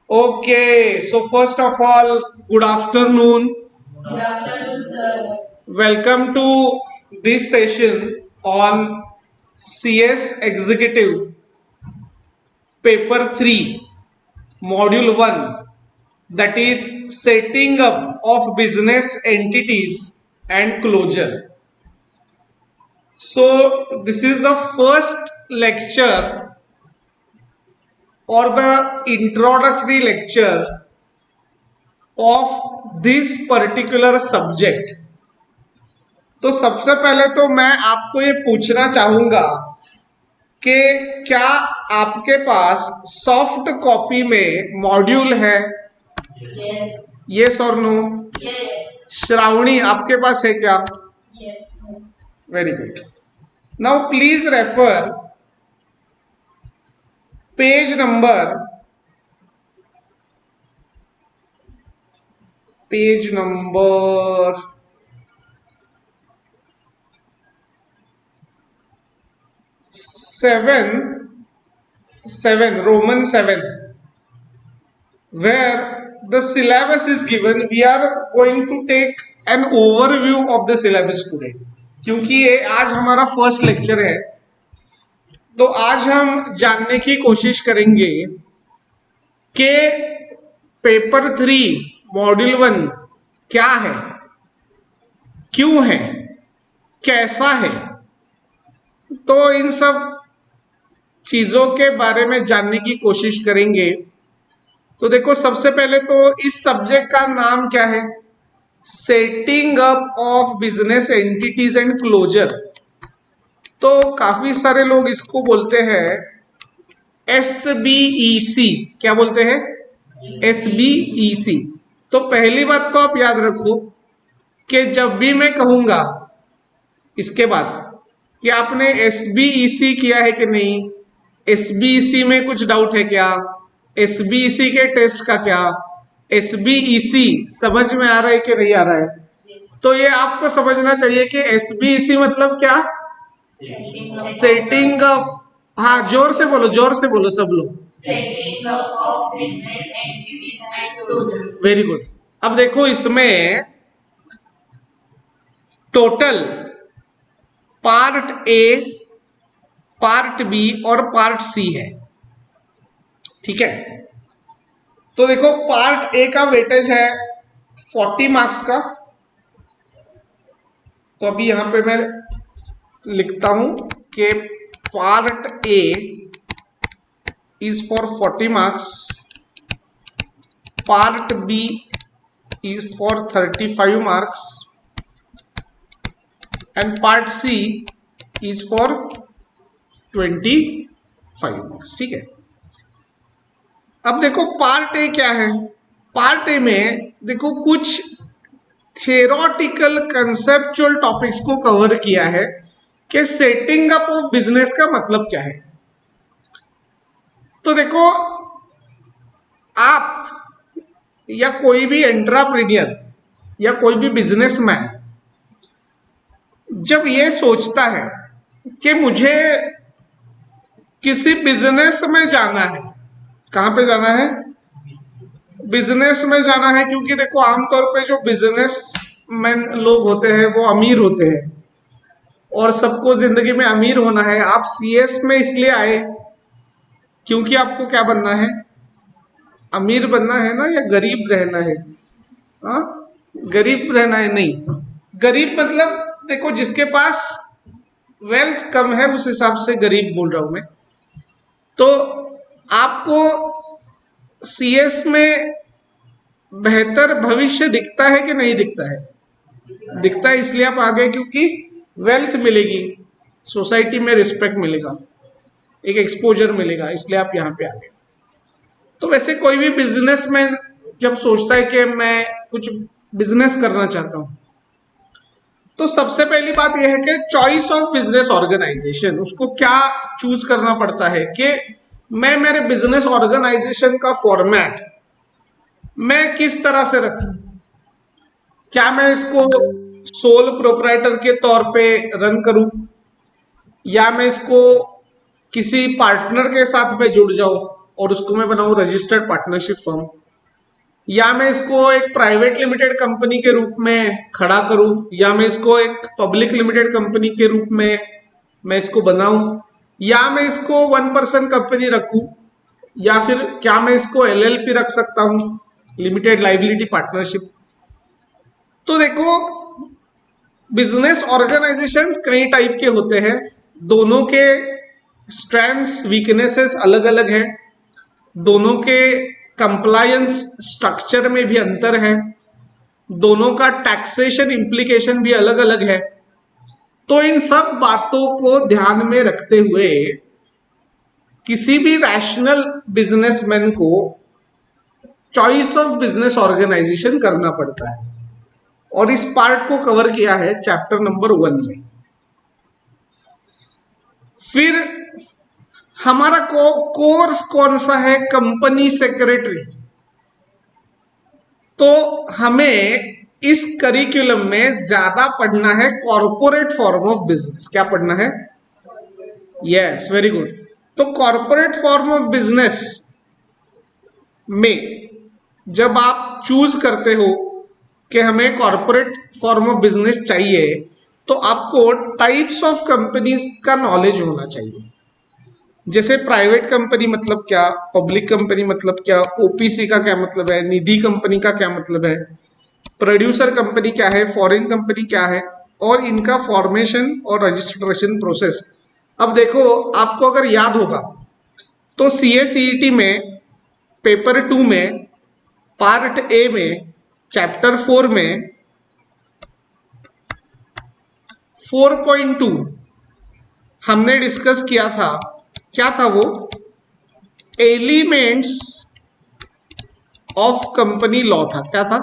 Okay, so first of all, good afternoon. Good afternoon, sir. Welcome to this session on CS Executive Paper 3, Module 1, that is setting up of business entities and closure. So, this is the first lecture or the introductory lecture of this particular subject. तो सबसे पहले तो मैं आपको ये पूछना चाहूंगा कि क्या आपके पास सॉफ्ट कॉपी में मॉड्यूल है? Yes. यस और नो? Yes. श्रावणी आपके पास है क्या? Yes. Very good. Now please refer page number page number 7 Roman 7 where the syllabus is given. We are going to take an overview of the syllabus today. क्योंकि ये आज हमारा first lecture है, तो आज हम जानने की कोशिश करेंगे कि पेपर 3 मॉड्यूल 1 क्या है, क्यों है, कैसा है. तो इन सब चीजों के बारे में जानने की कोशिश करेंगे. तो देखो, सबसे पहले तो इस सब्जेक्ट का नाम क्या है? Setting up of business entities and closure. तो काफी सारे लोग इसको बोलते हैं SBEC. क्या बोलते हैं? SBEC. तो पहली बात तो आप याद रखो कि जब भी मैं कहूंगा इसके बाद कि आपने SBEC किया है कि नहीं, SBEC में कुछ डाउट है क्या, SBEC के टेस्ट का क्या, SBEC समझ में आ रहा है कि नहीं आ रहा है? Yes. तो ये आपको समझना चाहिए कि SBEC मतलब क्या? Setting up. हाँ, जोर से बोलो सब लोग. Setting up of business entities and closure. Very good. अब देखो, इसमें total part A, part B और पार्ट सी है. ठीक है. तो देखो, पार्ट ए का वेटेज है 40 मार्क्स का. तो अभी यहां पे मैं लिखता हूं कि part A is for 40 marks, part B is for 35 marks and part C is for 25 marks. ठीक है. अब देखो, पार्ट ए क्या है? पार्ट ए में देखो कुछ थियोरेटिकल कंसेप्चुअल टॉपिक्स को कवर किया है कि सेटिंग अप ऑफ बिजनेस का मतलब क्या है. तो देखो, आप या कोई भी एंटरप्रेन्योर या कोई भी बिजनेसमैन जब ये सोचता है कि मुझे किसी बिजनेस में जाना है, कहां पे जाना है? बिजनेस में जाना है. क्योंकि देखो, आमतौर पे जो बिजनेसमैन लोग होते हैं वो अमीर होते हैं और सबको जिंदगी में अमीर होना है. आप CS में इसलिए आए क्योंकि आपको क्या बनना है? अमीर बनना है ना, या गरीब रहना है? हाँ, गरीब रहना है नहीं. गरीब मतलब देखो, जिसके पास वेल्थ कम है उस हिसाब से गरीब बोल रहा हूं मैं. तो आपको CS में बेहतर भविष्य दिखता है कि नहीं दिखता है? दिखता है. इसलिए आप आ गए क्योंकि वेल्थ मिलेगी, सोसाइटी में रिस्पेक्ट मिलेगा, एक एक्सपोजर मिलेगा, इसलिए आप यहाँ पे आ गए. तो वैसे कोई भी बिजनेसमैन जब सोचता है कि मैं कुछ बिजनेस करना चाहता हूँ, तो सबसे पहली बात यह है कि चॉइस ऑफ बिजनेस ऑर्गेनाइजेशन. उसको क्या चूज करना पड़ता है कि मैं मेरे बिजनेस ऑर्गेनाइजेशन का फॉर्मेट मैं किस तरह से रखूं. क्या मैं इसको सोल प्रोप्राइटर के तौर पे रन करूं, या मैं इसको किसी पार्टनर के साथ में जुड़ जाऊं, और उसको मैं बनाऊं रजिस्टर्ड पार्टनरशिप फर्म, या मैं इसको एक प्राइवेट लिमिटेड कंपनी के रूप में खड़ा करूं, या मैं इसको एक पब्लिक लिमिटेड कंपनी के रूप में मैं इसको बनाऊं, या मैं इसको 1% कंपनी रखूं, या फिर क्या मैं इसको LLP रख सकता हूं, लिमिटेड लाइबिलिटी पार्टनरशिप। तो देखो, बिजनेस ऑर्गेनाइजेशंस कई टाइप के होते हैं, दोनों के स्ट्रेंथ्स वीकनेसेस अलग अलग है, दोनों के कंप्लायंस स्ट्रक्चर में भी अंतर है, दोनों का टैक्सेशन इम्प्लीकेशन भी अलग अलग है। तो इन सब बातों को ध्यान में रखते हुए किसी भी रैशनल बिजनेसमैन को चॉइस ऑफ बिजनेस ऑर्गेनाइजेशन करना पड़ता है, और इस पार्ट को कवर किया है चैप्टर नंबर 1 में। फिर हमारा कोर्स कौन सा है, कंपनी सेक्रेटरी। तो हमें इस करिकुलम में ज्यादा पढ़ना है कॉर्पोरेट फॉर्म ऑफ बिजनेस। क्या पढ़ना है? Yes, very good. तो कॉर्पोरेट फॉर्म ऑफ बिजनेस में जब आप चूज करते हो कि हमें कॉर्पोरेट फॉर्म ऑफ बिजनेस चाहिए, तो आपको टाइप्स ऑफ कंपनीज का नॉलेज होना चाहिए। जैसे प्राइवेट कंपनी मतलब क्या, पब्लिक कंपनी मतलब क्या, OPC का क्या मतलब है, निधि कंपनी का क्या मतलब है, प्रोड्यूसर कंपनी क्या है, फॉरेन कंपनी क्या है, और इनका फॉर्मेशन और रजिस्ट्रेशन प्रोसेस। अब देखो, आपको अगर याद होगा तो CA-CET में पेपर 2 में पार्ट A में चैप्टर 4 में 4.2 हमने डिस्कस किया था। क्या था वो? एलिमेंट्स ऑफ कंपनी लॉ था। क्या था?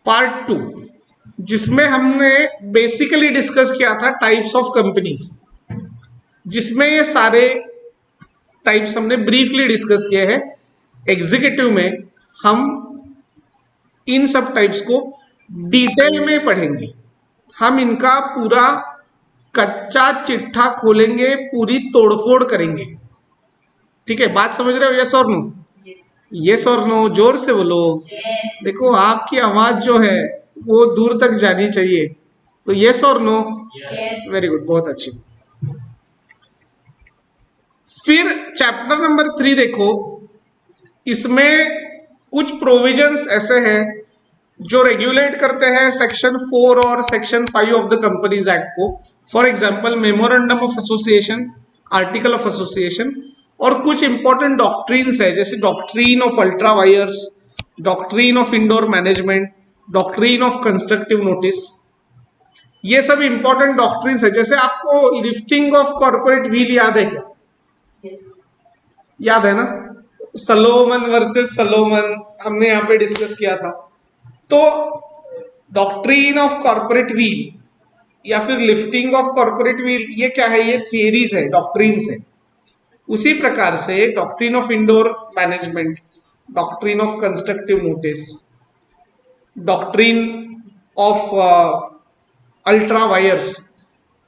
पार्ट 2, जिसमें हमने बेसिकली डिस्कस किया था टाइप्स ऑफ कंपनीज, जिसमें ये सारे टाइप्स हमने ब्रीफली डिस्कस किए हैं। एग्जीक्यूटिव में हम इन सब टाइप्स को डिटेल में पढ़ेंगे, हम इनका पूरा कच्चा चिट्ठा खोलेंगे, पूरी तोड़फोड़ करेंगे। ठीक है, बात समझ रहे हो? यस और नो? यस और नो, जोर से बोलो। देखो, आपकी आवाज जो है वो दूर तक जानी चाहिए। तो यस और नो? वेरी गुड, बहुत अच्छी। फिर चैप्टर नंबर 3 देखो, इसमें कुछ प्रोविजंस ऐसे हैं जो रेगुलेट करते हैं सेक्शन 4 और section 5 of the companies act को। For example, memorandum of association, article of association, और कुछ इंपॉर्टेंट डॉक्ट्रीन्स है, जैसे doctrine of ultra vires, doctrine of indoor management, doctrine of constructive notice. ये सब इंपॉर्टेंट डॉक्ट्रीन्स है। जैसे आपको लिफ्टिंग ऑफ कॉर्पोरेट व्हील याद है क्या? याद है ना? सलोमन वर्सेस सलोमन हमने यहाँ पे डिस्कस किया था। तो डॉक्ट्रीन ऑफ कॉर्पोरेट व्हील या फिर लिफ्टिंग ऑफ कॉर्पोरेट व्हील, ये क्या है? ये थियरीज है, डॉक्ट्रीन्स है। उसी प्रकार से doctrine of indoor management, doctrine of constructive notice, doctrine of ultra wires,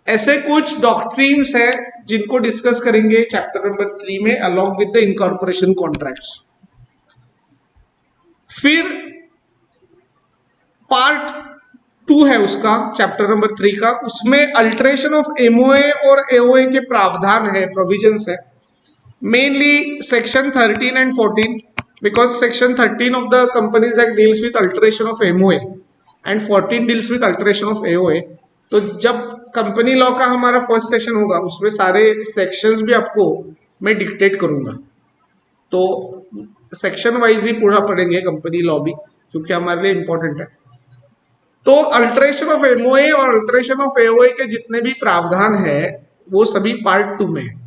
ऐसे कुछ डॉक्ट्रीन्स है जिनको डिस्कस करेंगे चैप्टर नंबर 3 में along with the incorporation contracts. फिर पार्ट 2 है उसका, चैप्टर नंबर 3 का, उसमें अल्टरेशन ऑफ MOA और AOA के प्रावधान है, प्रोविजंस है। Mainly section 13 and 14, because section 13 of the companies act deals with alteration of MOA and 14 deals with alteration of AOA। तो जब कंपनी लॉ का हमारा फर्स्ट सेक्शन होगा, उसमें सारे सेक्शंस भी आपको मैं डिक्टेट करूंगा। तो सेक्शन वाइज ही पूरा पढ़ेंगे कंपनी लॉ भी, क्योंकि हमारे लिए इंपॉर्टेंट है। तो अल्टरेशन ऑफ MOA और अल्टरेशन ऑफ AOA के जितने भी प्रावधान है वो सभी पार्ट 2 में है।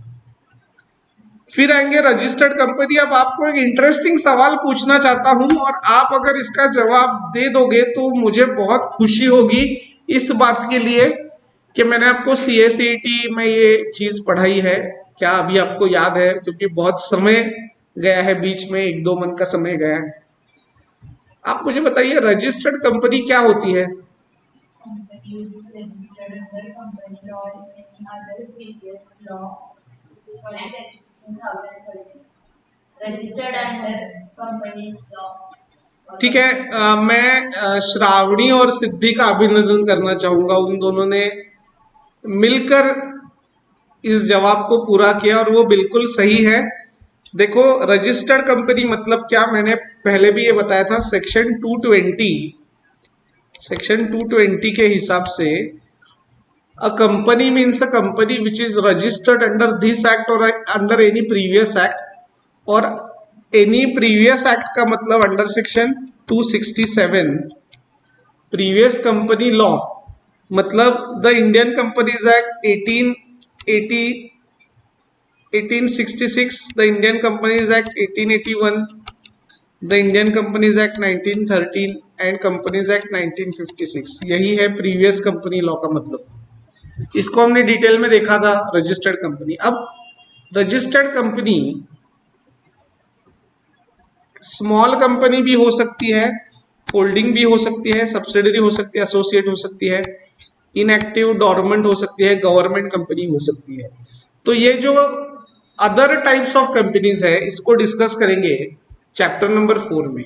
फिर आएंगे रजिस्टर्ड कंपनी। अब आपको एक इंटरेस्टिंग सवाल पूछना चाहता हूं, और आप अगर इसका जवाब दे दोगे तो मुझे बहुत खुशी होगी इस बात के लिए कि मैंने आपको CA-CET में ये चीज पढ़ाई है। क्या अभी आपको याद है? क्योंकि बहुत समय गया है, बीच में 1-2 मंथ का समय गया है। आप मुझे बताइए, रजिस्टर्ड कंपनी क्या होती है? Company which is registered under company law or any other previous law 2013 registered under companies law. ठीक है, मैं श्रावणी और सिद्धि का अभिनंदन करना चाहूंगा। उन दोनों ने मिलकर इस जवाब को पूरा किया और वो बिल्कुल सही है। देखो, रजिस्टर्ड कंपनी मतलब क्या, मैंने पहले भी ये बताया था। सेक्शन 220 के हिसाब से a company means a company which is registered under this act और अंडर एनी प्रीवियस एक्ट, और एनी प्रीवियस एक्ट का मतलब under section 267 previous company law, मतलब the Indian companies act 1866, the Indian companies act 1881, the Indian companies act 1913 and companies act 1956। यही है previous company law का मतलब। इसको हमने डिटेल में देखा था रजिस्टर्ड कंपनी। अब रजिस्टर्ड कंपनी स्मॉल कंपनी भी हो सकती है, होल्डिंग भी हो सकती है, सब्सिडरी हो सकती है, एसोसिएट हो सकती है, इनएक्टिव डोरमेंट हो सकती है, गवर्नमेंट कंपनी हो सकती है। तो ये जो अदर टाइप्स ऑफ कंपनीज है इसको डिस्कस करेंगे चैप्टर नंबर 4 में।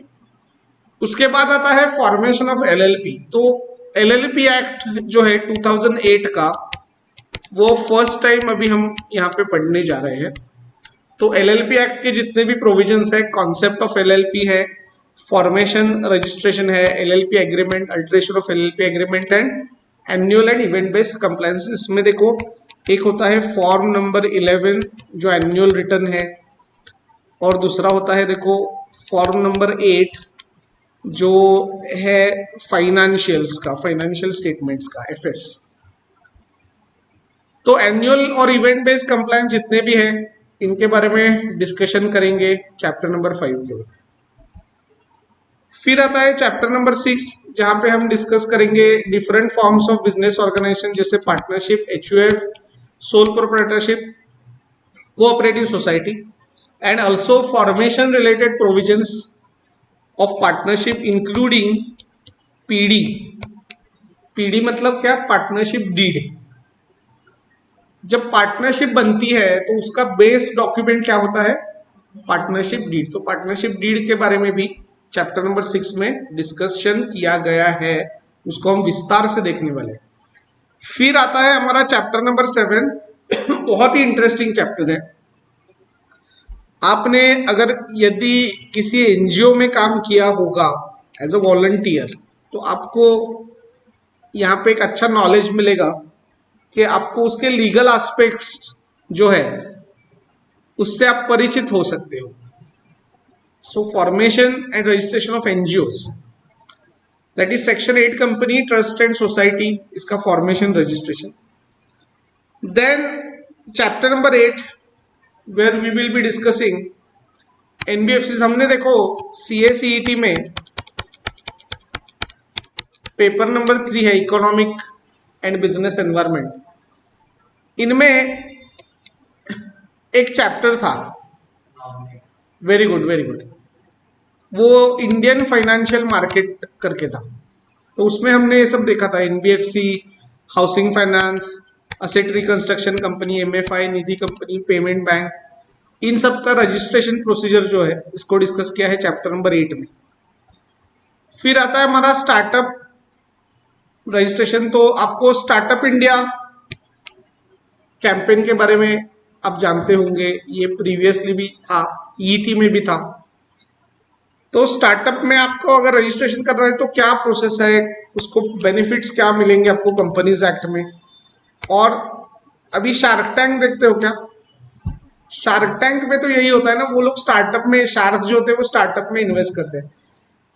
उसके बाद आता है फॉर्मेशन ऑफ एलएलपी। तो एलएलपी एक्ट जो है 2008 का, वो फर्स्ट टाइम अभी हम यहाँ पे पढ़ने जा रहे हैं। तो एलएलपी एक्ट के जितने भी प्रोविजंस है, कॉन्सेप्ट ऑफ एलएलपी है, फॉर्मेशन रजिस्ट्रेशन है, LLP agreement, alteration of LLP agreement and annual and event based compliance. इसमें देखो, एक होता है फॉर्म नंबर 11 जो एनुअल रिटर्न है, और दूसरा होता है देखो फॉर्म नंबर 8 जो है फाइनेंशियल्स का, फाइनेंशियल स्टेटमेंट्स का, एफएस। तो एनुअल और इवेंट बेस्ड कंप्लायंस जितने भी है इनके बारे में डिस्कशन करेंगे चैप्टर नंबर 5 के। फिर आता है चैप्टर नंबर 6 जहां पे हम डिस्कस करेंगे different forms of business organisation, जैसे partnership, HUF, sole proprietorship, cooperative society, and also formation related provisions of partnership including PD. PD मतलब क्या, पार्टनरशिप डीड। जब पार्टनरशिप बनती है तो उसका बेस डॉक्यूमेंट क्या होता है, पार्टनरशिप डीड। तो पार्टनरशिप डीड के बारे में भी चैप्टर नंबर 6 में डिस्कशन किया गया है, उसको हम विस्तार से देखने वाले हैं। फिर आता है हमारा चैप्टर नंबर 7, बहुत ही इंटरेस्टिंग चैप्टर है। आपने अगर यदि किसी एनजीओ में काम किया होगा एज अ वॉलंटियर, तो आपको यहाँ पे एक अच्छा नॉलेज मिलेगा कि आपको उसके लीगल एस्पेक्ट्स जो है उससे आप परिचित हो सकते हो। So formation and registration of NGOs, that is section 8 company, trust and society, इसका formation registration. Then chapter number 8 where we will be discussing NBFC. हमने देखो सीएसीईटी में पेपर नंबर 3 है इकोनॉमिक एंड बिजनेस एनवायरनमेंट, इनमें एक चैप्टर था, very good very good, वो Indian financial market करके था। तो उसमें हमने ये सब देखा था, NBFC, housing finance, asset reconstruction company, MFI, Nidhi company, payment bank, इन सब का रजिस्ट्रेशन प्रोसीजर जो है इसको डिस्कस किया है चैप्टर नंबर 8 में। फिर आता है हमारा स्टार्टअप रजिस्ट्रेशन। तो आपको स्टार्टअप इंडिया कैंपेन के बारे में आप जानते होंगे, ये प्रीवियसली भी था, ईटी में भी था। तो स्टार्टअप में आपको अगर रजिस्ट्रेशन करना है तो क्या प्रोसेस है, उसको बेनिफिट्स क्या मिलेंगे आपको कंपनीज एक्ट में। और अभी शार्क टैंक देखते हो क्या, शार्क टैंक में तो यही होता है ना, वो लोग स्टार्टअप में, शार्क जो होते हैं वो स्टार्टअप में इन्वेस्ट करते हैं।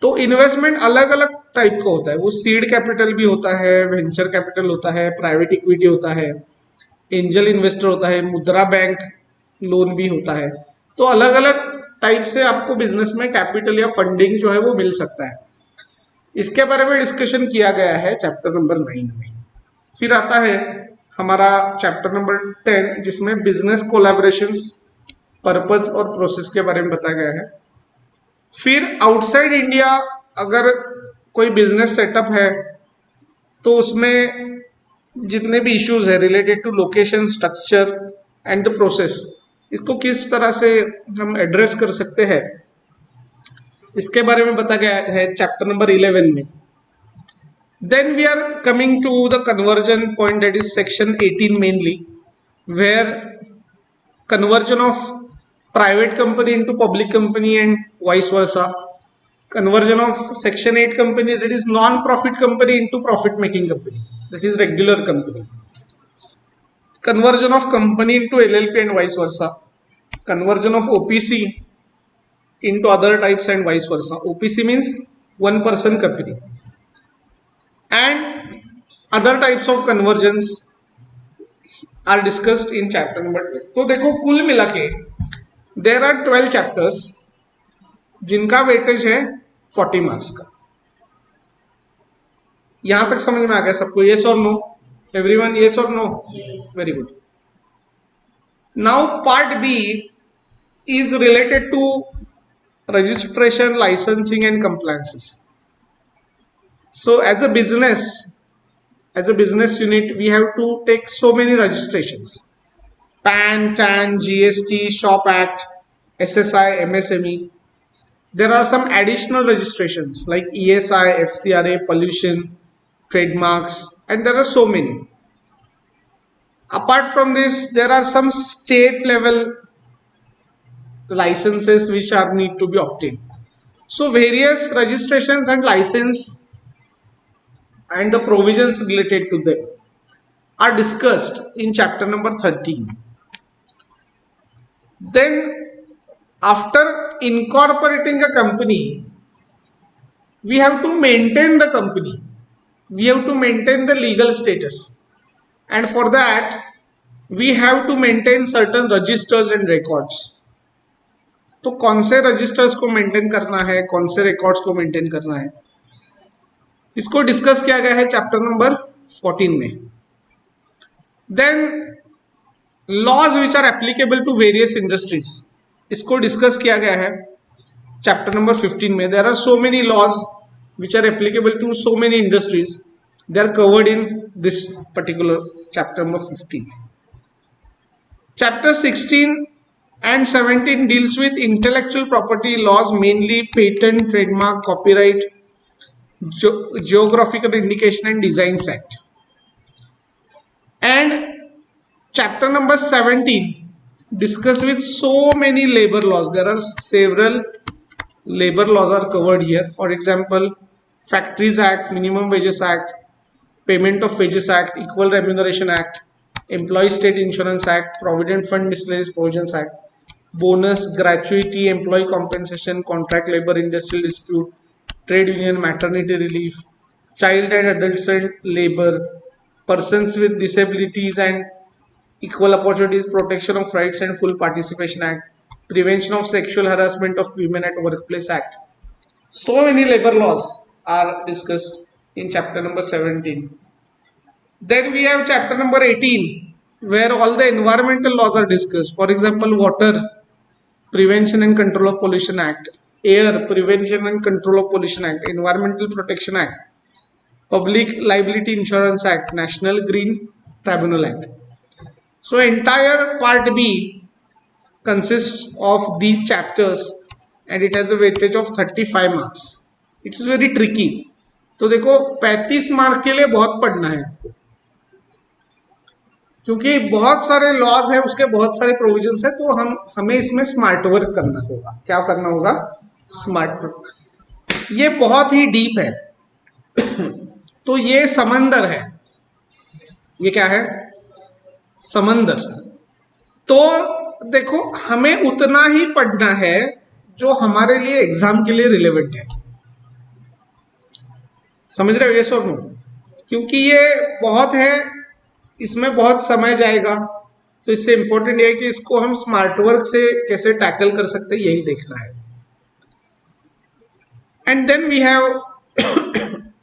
तो इन्वेस्टमेंट अलग अलग टाइप का होता है, वो सीड कैपिटल भी होता है, वेंचर कैपिटल होता है, प्राइवेट इक्विटी होता है, एंजल इन्वेस्टर होता है, मुद्रा बैंक लोन भी होता है। तो अलग अलग टाइप से आपको बिजनेस में कैपिटल या फंडिंग जो है वो मिल सकता है। इसके बारे में डिस्कशन किया गया है चैप्टर नंबर 9 में। फिर आता है हमारा चैप्टर नंबर 10 जिसमें बिजनेस कोलैबोरेशंस, पर्पस और प्रोसेस के बारे में बताया गया है। फिर आउटसाइड इंडिया अगर कोई बिजनेस सेटअप है तो उसमें जितने भी इश्यूज है related to location, structure, and the process, इसको किस तरह से हम एड्रेस कर सकते हैं, इसके बारे में बताया गया है चैप्टर नंबर 11 में. Then we are coming to the conversion point, that is section 18 mainly, where conversion of private company into public company and vice versa. Conversion of section 8 company, that is non-profit company, into profit making company, that is regular company. Conversion of company into LLP and vice versa. Conversion of OPC into other types and vice versa. OPC means one person company. And other types of conversions are discussed in chapter number 12. तो देखो कुल मिला के there are 12 chapters जिनका weightage है 40 marks का. यहां तक समझ में आ गया सबको? येस और नो? एवरीवन येस और no? Very good. Now part B is related to registration, licensing and compliances. So as a business unit, we have to take so many registrations: PAN, TAN, GST, Shop Act, SSI, MSME. There are some additional registrations like ESI, FCRA, pollution, trademarks, and there are so many. Apart from this, there are some state level licenses which are need to be obtained. So various registrations and license and the provisions related to them are discussed in chapter number 13. Then after incorporating a company, we have to maintain the company, we have to maintain the legal status, and for that we have to maintain certain registers and records. तो कौन से registers को maintain करना है, कौन से records को maintain करना है, इसको डिस्कस किया गया है चैप्टर नंबर 14 में. Then laws which are applicable to various industries, इसको डिस्कस किया गया है चैप्टर नंबर 15 में. There are so many laws which are applicable to so many industries, they are covered in this particular chapter number 15. Chapter 16 and 17 deals with intellectual property laws, mainly patent, trademark, copyright, geographical indication and designs act. And chapter number 17 discuss with so many labor laws. There are several labor laws are covered here. For example, Factories Act, Minimum Wages Act, Payment of Wages Act, Equal Remuneration Act, Employee State Insurance Act, Provident Fund Miscellaneous Provisions Act, Bonus, Gratuity, Employee Compensation, Contract Labor, Industrial Dispute, Trade Union, Maternity Relief, Child and Adolescent Labor, Persons with Disabilities and Equal Opportunities, Protection of Rights and Full Participation Act, Prevention of Sexual Harassment of Women at Workplace Act. So many labor laws are discussed in chapter number 17. Then we have chapter number 18, where all the environmental laws are discussed. For example, Water Prevention and Control of Pollution Act, Air Prevention and Control of Pollution Act, Environmental Protection Act, Public Liability Insurance Act, National Green Tribunal Act. So entire part B consists of these chapters and it has a weightage of 35 marks. It is very tricky. तो देखो 35 mark के लिए बहुत पढ़ना है आपको, क्योंकि बहुत सारे लॉज है, उसके बहुत सारे प्रोविजंस है, तो हमें इसमें स्मार्ट वर्क करना होगा. क्या करना होगा? Smart work. ये बहुत ही डीप है. तो ये समंदर है. ये क्या है? समंदर. तो देखो हमें उतना ही पढ़ना है जो हमारे लिए एग्जाम के लिए रिलेवेंट है. समझ रहे हो? ये और नो? क्योंकि ये बहुत है, इसमें बहुत समय जाएगा, तो इससे इंपॉर्टेंट ये है कि इसको हम स्मार्ट वर्क से कैसे टैकल कर सकते हैं, यही देखना है. And then we have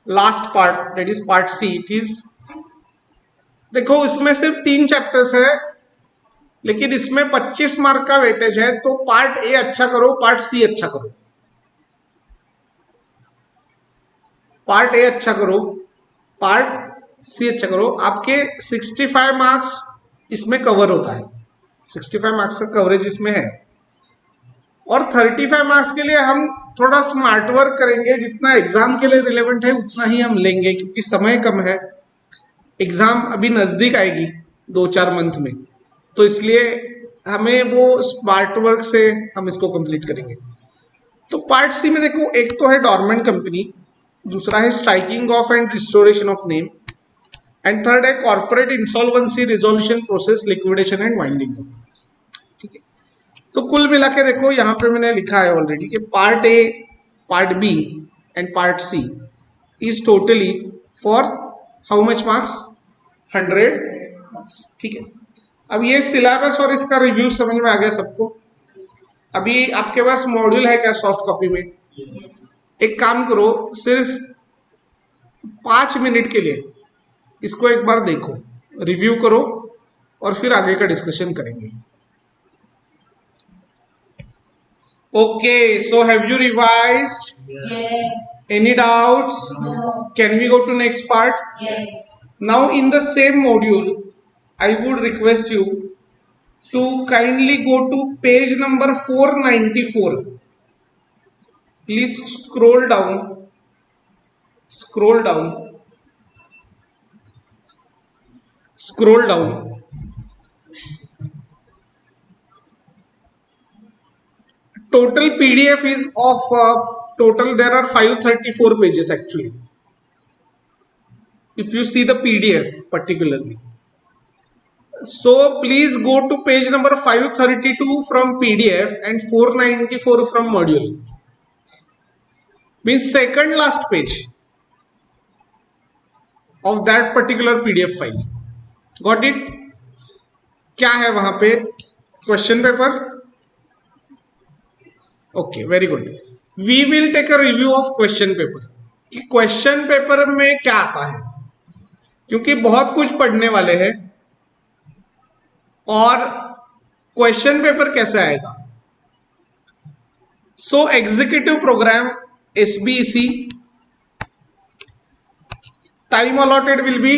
last part, that is part C. It is, देखो इसमें सिर्फ 3 चैप्टर्स है, लेकिन इसमें 25 मार्क का वेटेज है. तो पार्ट ए अच्छा करो, पार्ट सी अच्छा करो. पार्ट ए अच्छा करो, पार्ट सी अच्छा करो. आपके 65 मार्क्स इसमें कवर होता है. 65 मार्क्स का कवरेज इसमें है। और 35 मार्क्स के लिए हम थोड़ा स्मार्ट वर्क करेंगे, जितना एग्जाम के लिए रिलेवेंट है उतना ही हम लेंगे, क्योंकि समय कम है, एग्जाम अभी नजदीक आएगी 2-4 मंथ में, तो इसलिए हमें वो स्मार्ट वर्क से हम इसको कंप्लीट करेंगे। तो पार्ट सी में देखो, एक तो है डॉर्मेंट कंपनी, दूसरा है striking off and restoration of name, and third है corporate insolvency resolution process, liquidation and winding up. ठीक है, तो कुल मिला के देखो यहाँ पे मैंने लिखा है ऑलरेडी कि part A, part B and part C is totally for how much marks, 100 marks. ठीक है, अब ये सिलेबस और इसका रिव्यू समझ में आ गया सबको। अभी आपके पास मॉड्यूल है क्या सॉफ्ट कॉपी में? एक काम करो, सिर्फ 5 मिनट के लिए इसको एक बार देखो, रिव्यू करो और फिर आगे का डिस्कशन करेंगे। Okay, so have you revised? Yes. Any doubts? No. Can we go to next part? Yes. Now in the same module, I would request you to kindly go to page number 494. Please scroll down, scroll down, scroll down. Total PDF is of total there are 534 pages actually, if you see the PDF particularly. So please go to page number 532 from PDF and 494 from module, means second last page of that particular PDF file. Got it? क्या है वहां पे? Question paper. Okay, very good. We will take a review of question paper, कि question paper में क्या आता है, क्योंकि बहुत कुछ पढ़ने वाले हैं। और क्वेश्चन पेपर कैसे आएगा? So executive programme SBEC, time allotted will be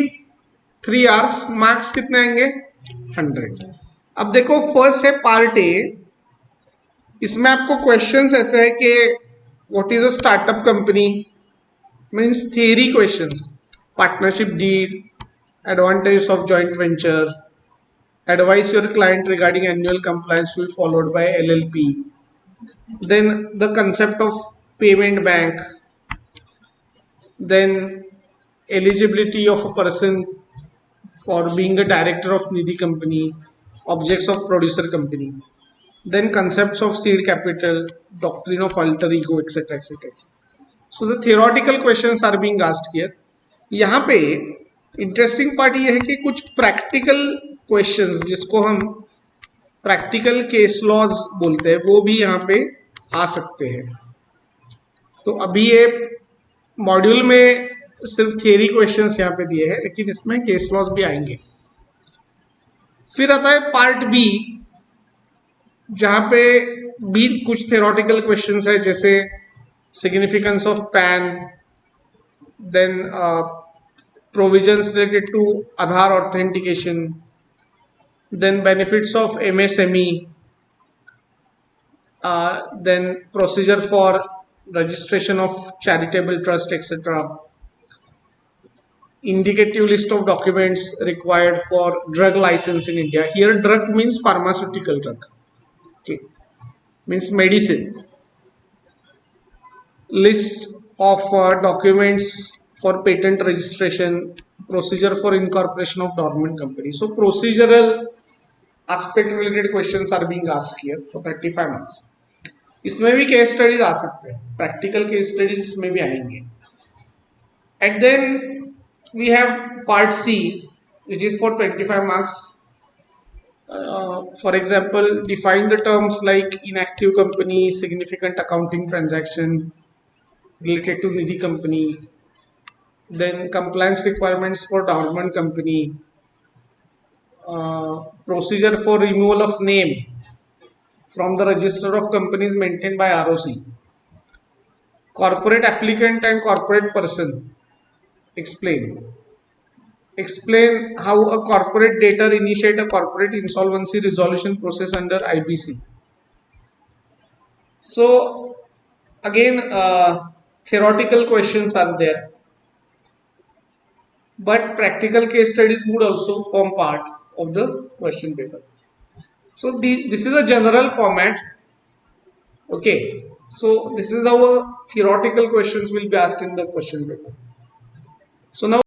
3 hours, marks कितने आएंगे? 100। अब देखो, फर्स्ट है पार्ट ए, इसमें आपको क्वेश्चंस ऐसे है कि what is a startup company, means theory questions, partnership deed, advantages of joint venture, advise your client regarding annual compliance will be followed by LLP, then the concept of payment bank, then eligibility of a person for being a director of Nidhi company, objects of producer company, then concepts of seed capital, doctrine of alter ego, etc etc. So the theoretical questions are being asked here. यहाँ पे interesting part ये है कि कुछ practical questions, जिसको हम practical case laws बोलते हैं, वो भी यहाँ पे आ सकते हैं। तो अभी ये मॉड्यूल में सिर्फ थियरी क्वेश्चंस यहाँ पे दिए हैं, लेकिन इसमें केस लॉज भी आएंगे। फिर आता है पार्ट बी, जहाँ पे भी कुछ थियोरेटिकल क्वेश्चंस है, जैसे significance of PAN, then provisions related to Aadhaar authentication, then benefits of MSME, then procedure for registration of charitable trust, etc. Indicative list of documents required for drug license in India. Here drug means pharmaceutical drug, okay, means medicine. List of documents for patent registration, procedure for incorporation of dormant company. So procedural aspect related questions are being asked here for 35 marks. इसमें भी case studies आ सकते हैं, practical case studies इसमें भी आएंगे। And then we have part C, which is for 25 marks. For example, define the terms like inactive company, significant accounting transaction related to Nidhi company, then compliance requirements for dormant company, procedure for removal of name from the register of companies maintained by ROC, corporate applicant and corporate person, explain, explain how a corporate debtor initiate a corporate insolvency resolution process under IBC. So again, theoretical questions are there, but practical case studies would also form part of the question paper. So this is a general format. Okay, so this is how theoretical questions will be asked in the question paper. So now